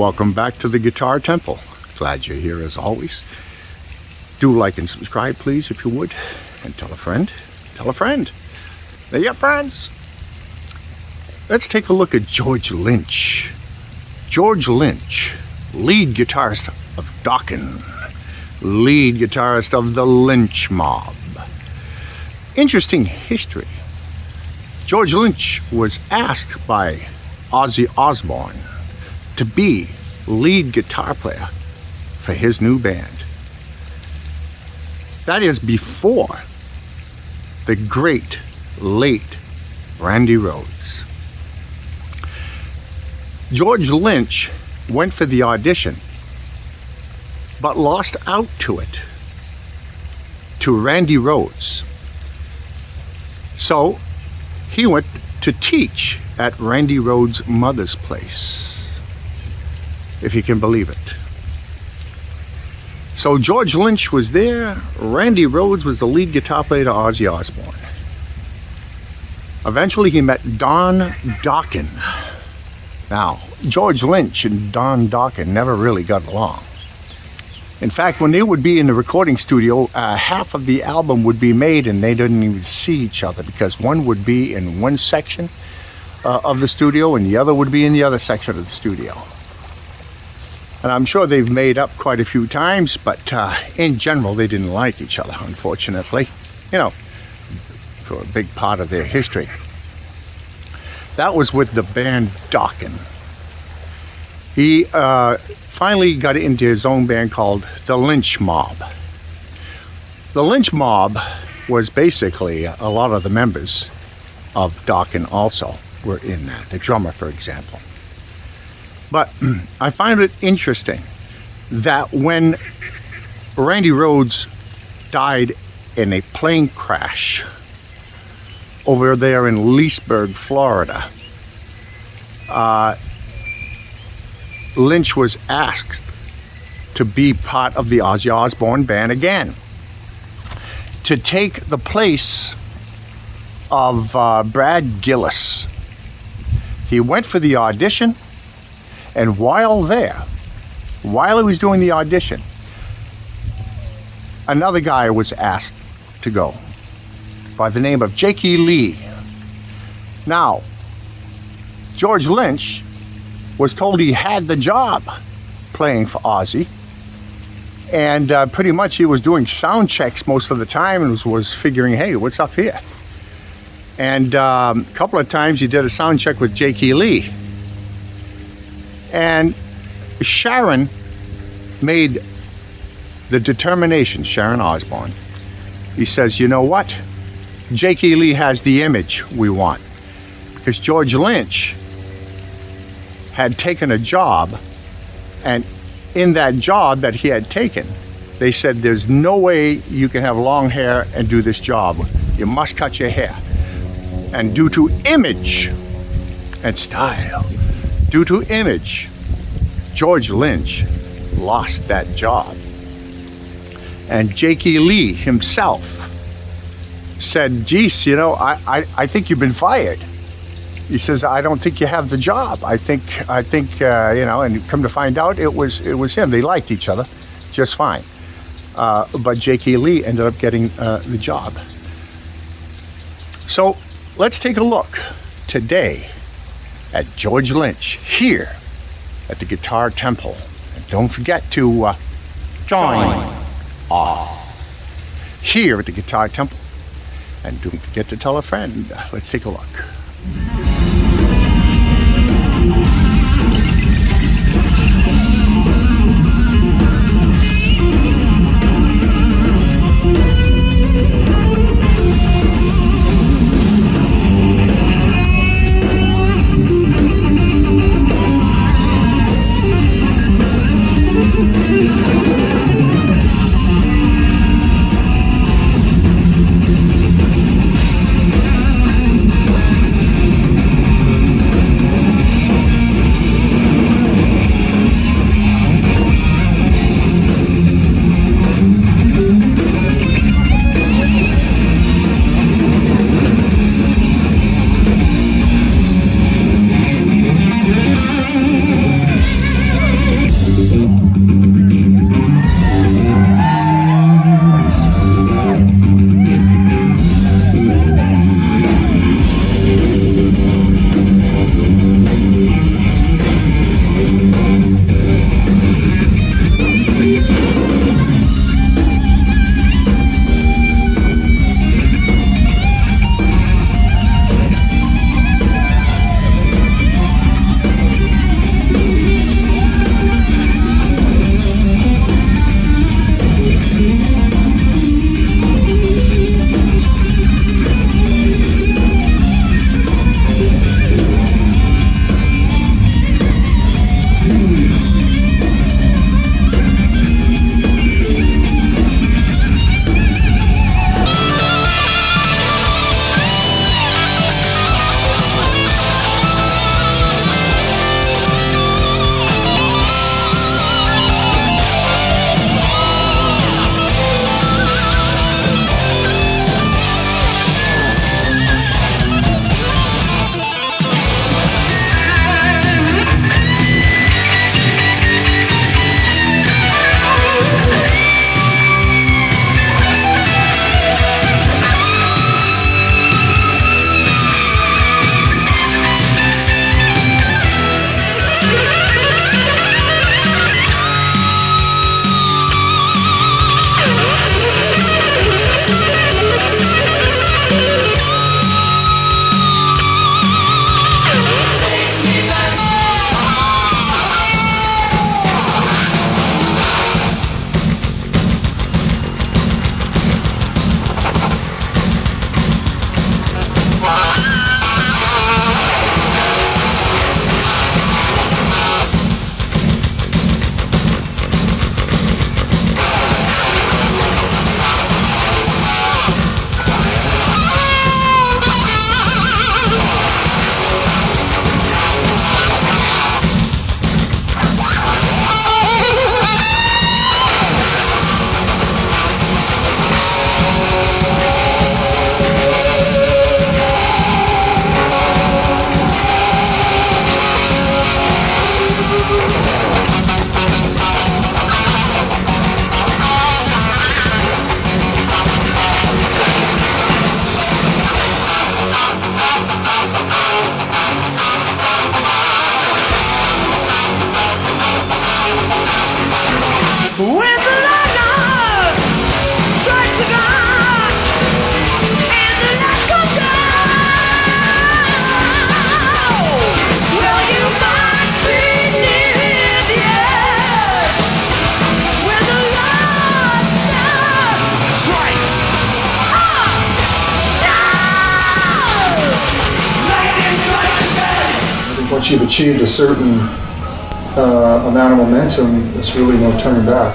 Welcome back to the Guitar Temple. Glad you're here as always. Do like and subscribe, please, if you would. And tell a friend. Tell a friend. They're your friends. Let's take a look at George Lynch. George Lynch, lead guitarist of Dokkin, lead guitarist of the Lynch Mob. Interesting history. George Lynch was asked by Ozzy Osbourne to be lead guitar player for his new band. That is before the great late Randy Rhoads. George Lynch went for the audition, but lost out to it to Randy Rhoads. So he went to teach at Randy Rhoads' mother's place, if you can believe it. So George Lynch was there. Randy Rhoads was the lead guitar player to Ozzy Osbourne. Eventually he met Don Dokkin. Now, George Lynch and Don Dokkin never really got along. In fact, when they would be in the recording studio, half of the album would be made and they didn't even see each other, because one would be in one section of the studio and the other would be in the other section of the studio. And I'm sure they've made up quite a few times, but in general, they didn't like each other, unfortunately. You know, for a big part of their history. That was with the band Dokkin. He finally got into his own band called The Lynch Mob. The Lynch Mob was basically a lot of the members of Dokkin also were in that. The drummer, for example. But I find it interesting that when Randy Rhoads died in a plane crash over there in Leesburg, Florida, Lynch was asked to be part of the Ozzy Osbourne Band again, to take the place of Brad Gillis. He went for the audition, and while he was doing the audition, another guy was asked to go by the name of Jakey Lee. Now, George Lynch was told he had the job playing for Ozzy, and pretty much he was doing sound checks most of the time and was figuring, hey, what's up here? And a couple of times he did a sound check with Jakey Lee, and Sharon made the determination, Sharon Osbourne. He says, you know what? Jakey Lee has the image we want, because George Lynch had taken a job, and in that job that he had taken, they said, there's no way you can have long hair and do this job. You must cut your hair. And due to image and style, due to image, George Lynch lost that job. And Jakey Lee himself said, geez, you know, I think you've been fired. He says, I don't think you have the job. I think you know, and come to find out, it was him. They liked each other just fine. But Jakey Lee ended up getting the job. So let's take a look today at George Lynch here at the Guitar Temple. And don't forget to join here at the Guitar Temple. And don't forget to tell a friend. Let's take a look. once you've achieved a certain amount of momentum, there's really no turning back.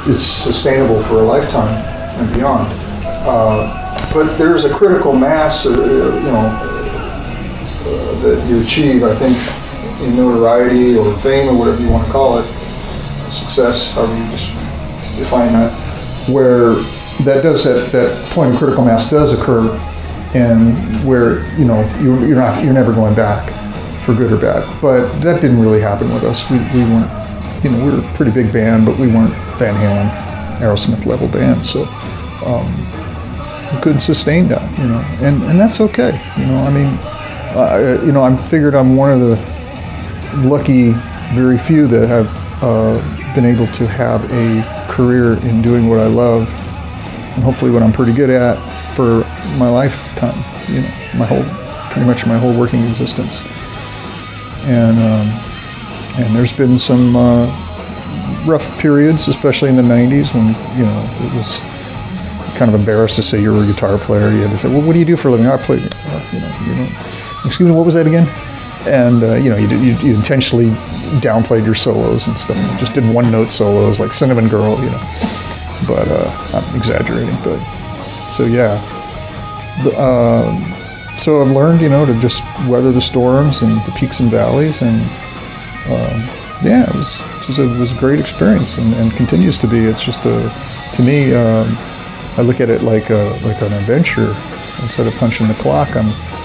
It's sustainable for a lifetime and beyond. But there's a critical mass, that you achieve, I think, in notoriety or fame or whatever you want to call it, success, however you just define that, where that point of critical mass does occur, and where you're never going back for good or bad. But that didn't really happen with us. We weren't, we were a pretty big band, but we weren't Van Halen, Aerosmith level band. So we couldn't sustain that, and that's okay. I figured I'm one of the lucky very few that have been able to have a career in doing what I love, and hopefully what I'm pretty good at for my lifetime, pretty much my whole working existence. And there's been some rough periods, especially in the 90s, when it was kind of embarrassed to say you were a guitar player. You had to say, well, what do you do for a living? I play, excuse me, what was that again? And you intentionally downplayed your solos and stuff. You just did one-note solos like Cinnamon Girl, But I'm exaggerating. But so yeah. So I've learned, to just weather the storms and the peaks and valleys, and it was a great experience, and continues to be. It's just to me, I look at it like an adventure instead of punching the clock.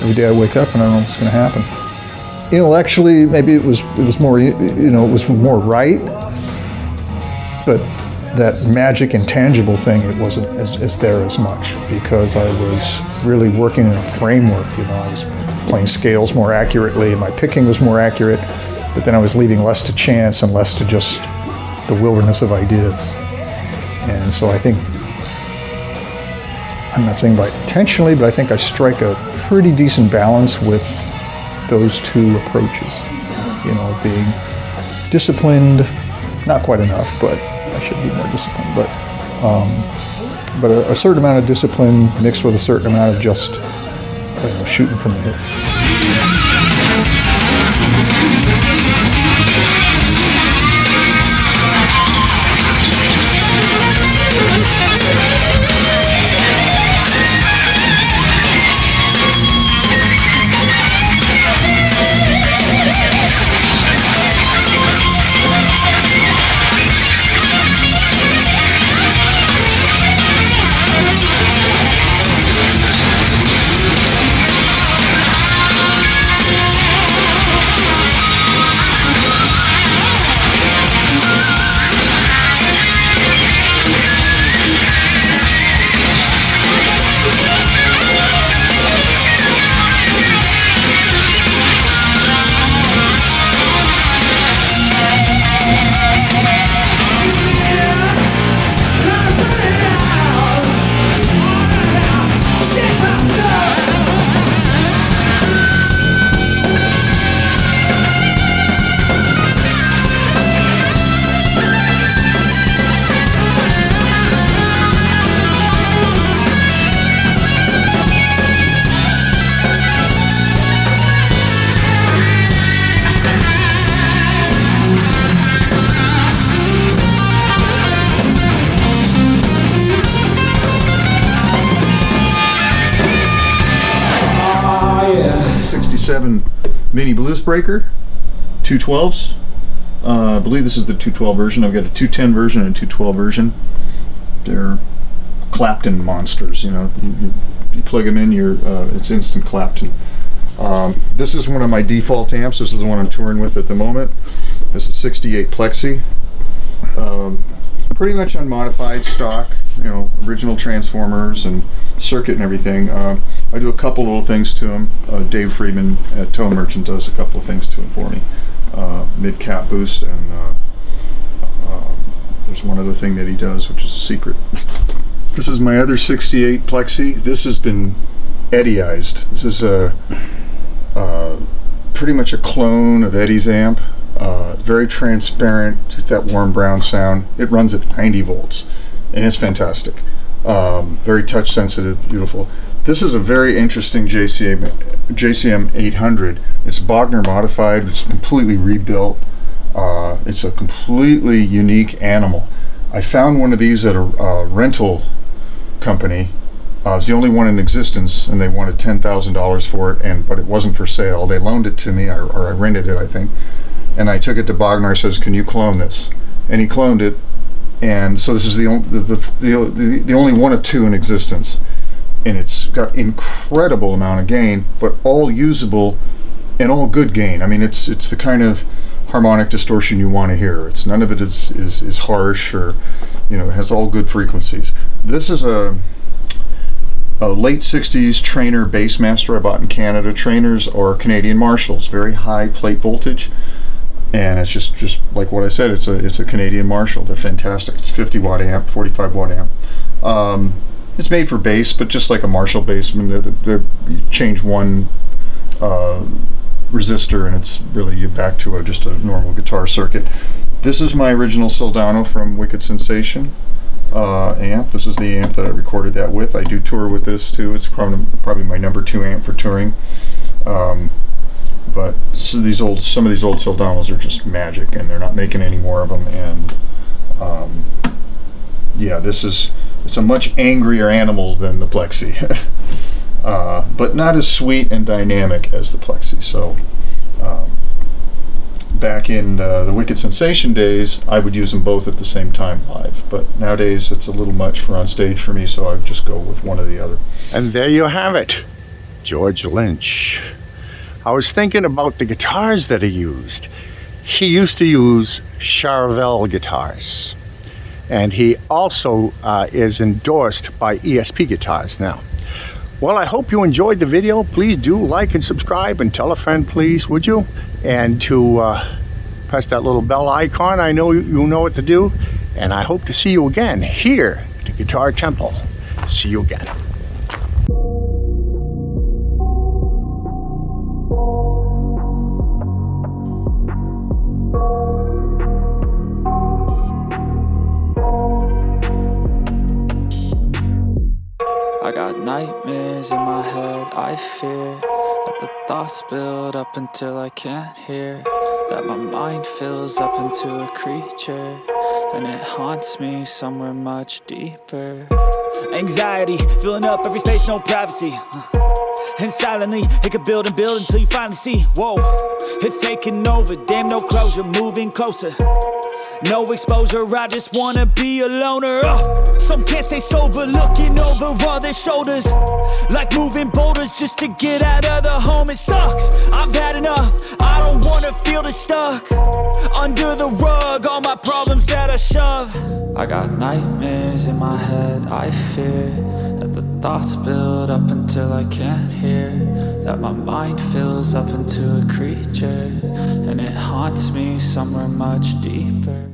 Every day I wake up and I don't know what's going to happen. Intellectually, maybe it was more, it was more right, but that magic intangible thing, it wasn't as there as much, because I was really working in a framework. I was playing scales more accurately, and my picking was more accurate, but then I was leaving less to chance and less to just the wilderness of ideas. And so I think, I'm not saying by intentionally, but I think I strike a pretty decent balance with those two approaches. Being disciplined, not quite enough, but I should be more disciplined. But a certain amount of discipline mixed with a certain amount of just shooting from the hip. Mini Blues Breaker, 212s. I believe this is the 212 version. I've got a 210 version and a 212 version. They're Clapton monsters. You plug them in, it's instant Clapton. This is one of my default amps. This is the one I'm touring with at the moment. This is 68 Plexi. Pretty much unmodified stock, original transformers and circuit and everything. I do a couple little things to him. Dave Friedman at Tone Merchant does a couple of things to him for me. Mid-cap boost, and there's one other thing that he does, which is a secret. This is my other 68 Plexi. This has been Eddieized. This is pretty much a clone of Eddie's amp. Very transparent, it's that warm brown sound. It runs at 90 volts, and it's fantastic. Very touch sensitive, beautiful. This is a very interesting JCM 800. It's Bogner modified. It's completely rebuilt. It's a completely unique animal. I found one of these at a rental company. It was the only one in existence, and they wanted $10,000 for it, but it wasn't for sale. They loaned it to me, or I rented it, I think. And I took it to Bogner. Says, "Can you clone this?" And he cloned it. And so this is the only one of two in existence, and it's got incredible amount of gain, but all usable and all good gain. I mean, it's the kind of harmonic distortion you want to hear. It's none of it is harsh, or it has all good frequencies. This is a late 60s Trainer Bassmaster I bought in Canada. Trainers are Canadian Marshalls, very high plate voltage. And it's just like what I said, it's a Canadian Marshall. They're fantastic. It's 50 watt amp, 45 watt amp. It's made for bass, but just like a Marshall bass, I mean, you change one resistor and it's really back to just a normal guitar circuit. This is my original Soldano from Wicked Sensation amp. This is the amp that I recorded that with. I do tour with this too. It's probably my number 2 amp for touring. But some of these old Soldanos are just magic, and they're not making any more of them. And yeah, it's a much angrier animal than the Plexi, but not as sweet and dynamic as the Plexi. So back in the Wicked Sensation days, I would use them both at the same time live. But nowadays, it's a little much for on stage for me, so I just go with one or the other. And there you have it, George Lynch. I was thinking about the guitars that he used. He used to use Charvel guitars. And he also is endorsed by ESP Guitars now. Well, I hope you enjoyed the video. Please do like and subscribe, and tell a friend, please, would you? And to press that little bell icon. I know you know what to do. And I hope to see you again here at the Guitar Temple. See you again. I got nightmares in my head, I fear that the thoughts build up until I can't hear, that my mind fills up into a creature, and it haunts me somewhere much deeper. Anxiety, filling up every space, no privacy, and silently, it could build and build until you finally see, whoa, it's taking over, damn no closure, moving closer. No exposure, I just wanna be a loner. Some can't stay sober, looking over all their shoulders, like moving boulders just to get out of the home. It sucks, I've had enough, I don't wanna feel the stuck under the rug, all my problems that I shove. I got nightmares in my head, I fear that the thoughts build up until I can't hear, that my mind fills up into a creature, and it haunts me somewhere much deeper.